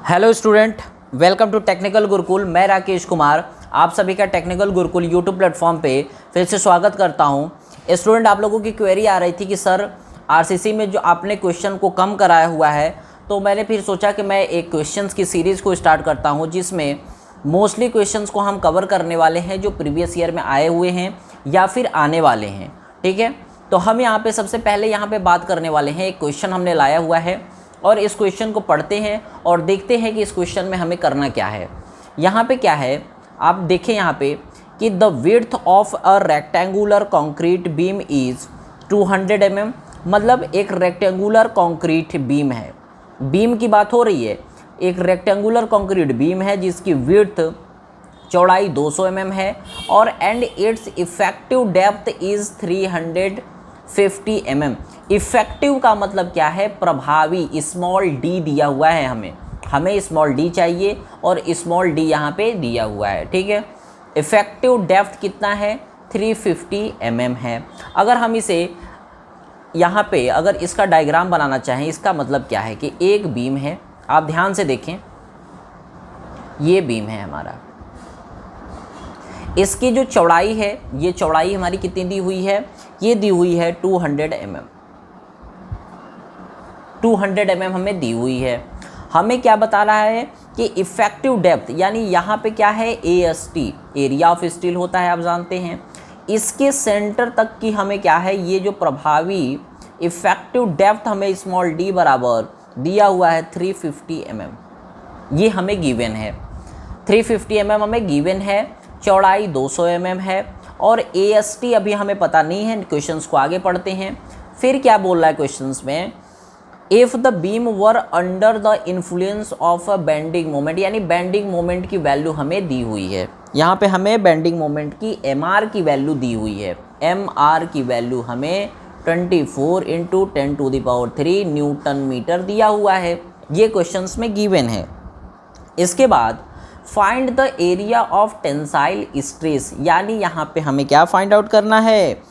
Hello student, welcome to technical Gurukul. मैं राकेश कुमार आप सभी का टेक्निकल गुरुकुल यूट्यूब प्लेटफॉर्म पे फिर से स्वागत करता हूं। स्टूडेंट, आप लोगों की क्वेरी आ रही थी कि सर आरसीसी में जो आपने क्वेश्चन को कम कराया हुआ है, तो मैंने फिर सोचा कि मैं एक क्वेश्चंस की सीरीज़ को स्टार्ट करता हूं जिसमें मोस्टली क्वेश्चंस को हम कवर करने वाले हैं जो प्रीवियस ईयर में आए हुए हैं या फिर आने वाले हैं। ठीक है, तो हम यहाँ पे सबसे पहले यहाँ पे बात करने वाले हैं। एक क्वेश्चन हमने लाया हुआ है और इस क्वेश्चन को पढ़ते हैं और देखते हैं कि इस क्वेश्चन में हमें करना क्या है। यहाँ पे क्या है, आप देखें यहाँ पे कि the width of a rectangular concrete beam is 200 mm। मतलब एक रेक्टेंगुलर कंक्रीट बीम है, बीम की बात हो रही है। एक रेक्टेंगुलर कंक्रीट बीम है जिसकी विड्थ चौड़ाई 200 mm है और and it's effective depth is 350 mm। Effective का मतलब क्या है, प्रभावी। स्मॉल डी दिया हुआ है, हमें स्मॉल डी चाहिए और स्मॉल डी यहाँ पे दिया हुआ है। ठीक है, इफेक्टिव डेप्थ कितना है, 350 mm है। अगर हम इसे यहाँ पे अगर इसका डायग्राम बनाना चाहें, इसका मतलब क्या है कि एक बीम है, आप ध्यान से देखें, ये बीम है हमारा। इसकी जो चौड़ाई है, ये चौड़ाई हमारी कितनी दी हुई है, ये दी हुई है 200 mm। 200 mm हमें दी हुई है। हमें क्या बता रहा है कि इफेक्टिव डेप्थ, यानी यहाँ पे क्या है, AST, एरिया ऑफ स्टील होता है, आप जानते हैं। इसके सेंटर तक की हमें क्या है, ये जो प्रभावी इफेक्टिव डेप्थ हमें स्मॉल d बराबर दिया हुआ है 350 mm। ये हमें गिवन है, 350 mm हमें गिवन है। चौड़ाई 200 mm है और AST अभी हमें पता नहीं है। क्वेश्चंस को आगे पढ़ते हैं। फिर क्या बोल रहा है क्वेश्चंस में, if the beam were under the influence of a bending moment, यानी बेंडिंग मोमेंट की वैल्यू हमें दी हुई है। यहाँ पे हमें बेंडिंग मोमेंट की MR की वैल्यू दी हुई है। MR की वैल्यू हमें 24 × 10⁻³ न्यूटन मीटर दिया हुआ है। ये क्वेश्चंस में गिवन है। इसके बाद find the area of tensile stress, यानी यहाँ पे हमें क्या फाइंड आउट करना है,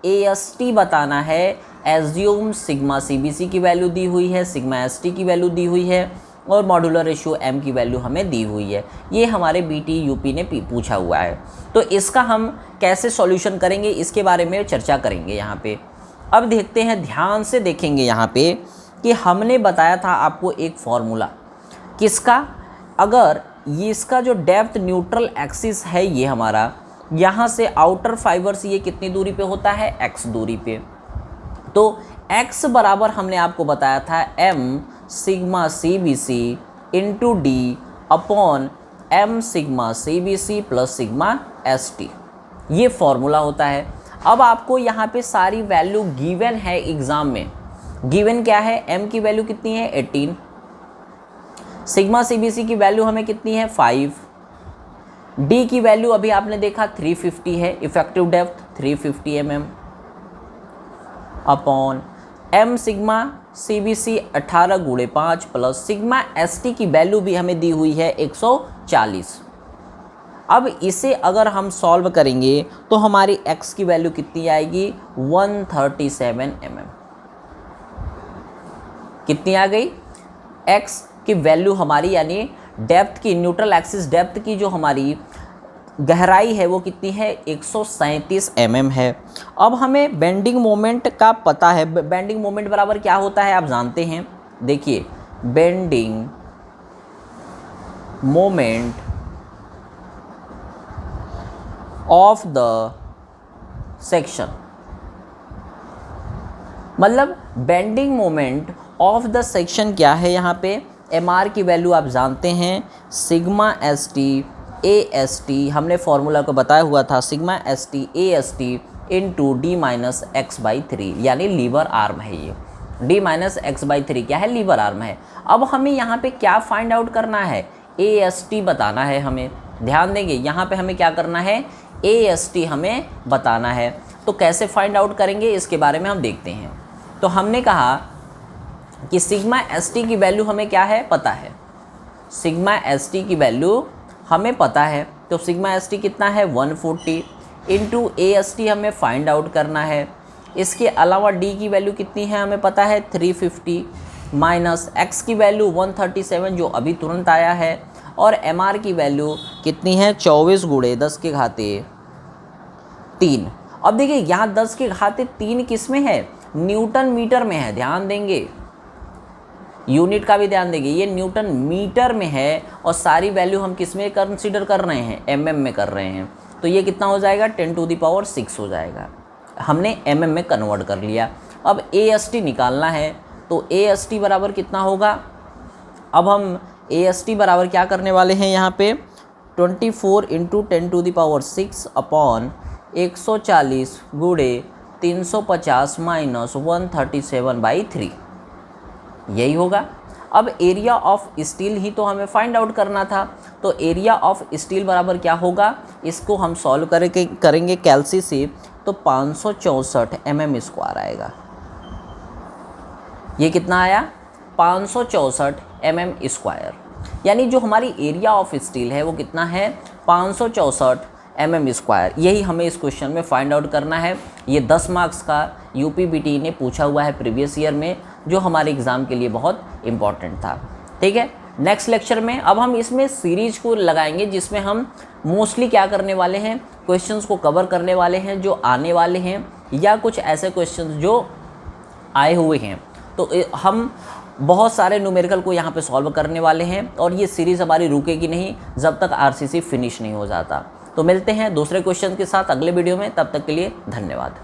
AST बताना है। एज्यूम सिग्मा CBC की वैल्यू दी हुई है, सिग्मा ST की वैल्यू दी हुई है और मॉड्यूलर रेशियो M की वैल्यू हमें दी हुई है। ये हमारे BT UP ने पूछा हुआ है। तो इसका हम कैसे सॉल्यूशन करेंगे, इसके बारे में चर्चा करेंगे यहाँ पे। अब देखते हैं, ध्यान से देखेंगे यहाँ पे कि हमने बताया था आपको एक फॉर्मूला किसका, अगर ये इसका जो डेप्थ न्यूट्रल एक्सिस है, ये हमारा यहाँ से आउटर फाइबर से ये कितनी दूरी पे होता है, x दूरी पे। तो x बराबर हमने आपको बताया था m sigma CBC into D upon m sigma CBC plus sigma ST, ये फॉर्मूला होता है। अब आपको यहाँ पे सारी वैल्यू गिवन है एग्ज़ाम में। गिवन क्या है, m की वैल्यू कितनी है 18, सिग्मा CBC की वैल्यू हमें कितनी है 5, D की वैल्यू अभी आपने देखा 350 है, effective depth 350 mm upon m sigma CBC 18 × 5 plus sigma ST की वैल्यू भी हमें दी हुई है 140। अब इसे अगर हम सॉल्व करेंगे तो हमारी x की वैल्यू कितनी आएगी, 137 mm। कितनी आ गई, x की वैल्यू हमारी, यानी डेप्थ की, न्यूट्रल एक्सिस डेप्थ की जो हमारी गहराई है वो कितनी है, 137 mm है। अब हमें बेंडिंग मोमेंट का पता है। बेंडिंग मोमेंट बराबर क्या होता है आप जानते हैं। देखिए, bending moment of the section, मतलब bending moment of the section क्या है, यहाँ पे MR की वैल्यू आप जानते हैं, सिग्मा ST AST, हमने फॉर्मूला को बताया हुआ था, sigma ST AST into D-x/3, यानी लीवर आर्म है। ये D-x/3 क्या है, लीवर आर्म है। अब हमें यहाँ पे क्या फाइंड आउट करना है, AST बताना है हमें। ध्यान देंगे, यहाँ पे हमें क्या करना है, AST हमें बताना है। तो कैसे फाइंड आउट करेंगे, इसके बारे में हम देखते हैं। तो हमने कहा कि सिग्मा ST की वैल्यू हमें क्या है, पता है। सिग्मा ST की वैल्यू हमें पता है, तो सिग्मा ST कितना है 140 इंटू AST हमें फाइंड आउट करना है। इसके अलावा D की वैल्यू कितनी है हमें पता है 350, माइनस x की वैल्यू 137 जो अभी तुरंत आया है, और mr की वैल्यू कितनी है 24 गुणे 10 के घाते 3। अब देखिए यहाँ 10 के घाते 3 किस में है, न्यूटन मीटर में है, ध्यान देंगे, यूनिट का भी ध्यान देंगे, ये न्यूटन मीटर में है और सारी वैल्यू हम किस में कंसीडर कर रहे हैं, mm में कर रहे हैं। तो ये कितना हो जाएगा 10⁶ हो जाएगा, हमने mm में कन्वर्ट कर लिया। अब AST निकालना है, तो AST बराबर कितना होगा, अब हम AST बराबर क्या करने वाले हैं यहाँ पे 24 × 10⁶ अपॉन 140 गुणे 350 माइनस 137/3, यही होगा। अब एरिया ऑफ स्टील ही तो हमें फाइंड आउट करना था, तो एरिया ऑफ स्टील बराबर क्या होगा, इसको हम सॉल्व करेंगे कैलसी से, तो 564 mm² आएगा। ये कितना आया 564 mm², यानी जो हमारी एरिया ऑफ स्टील है वो कितना है 564 mm²। यही हमें इस क्वेश्चन में फाइंड आउट करना है। ये 10 मार्क्स का यूपीबीटी ने पूछा हुआ है प्रीवियस ईयर में, जो हमारे एग्ज़ाम के लिए बहुत इम्पॉर्टेंट था। ठीक है, नेक्स्ट लेक्चर में अब हम इसमें सीरीज को लगाएंगे, जिसमें हम मोस्टली क्या करने वाले हैं, क्वेश्चंस को कवर करने वाले हैं जो आने वाले हैं, या कुछ ऐसे क्वेश्चंस जो आए हुए हैं। तो हम बहुत सारे न्यूमेरिकल को यहाँ पे सॉल्व करने वाले हैं, और ये सीरीज़ हमारी रुकेगी नहीं जब तक आरसीसी फिनिश नहीं हो जाता। तो मिलते हैं दूसरे क्वेश्चन के साथ अगले वीडियो में, तब तक के लिए धन्यवाद।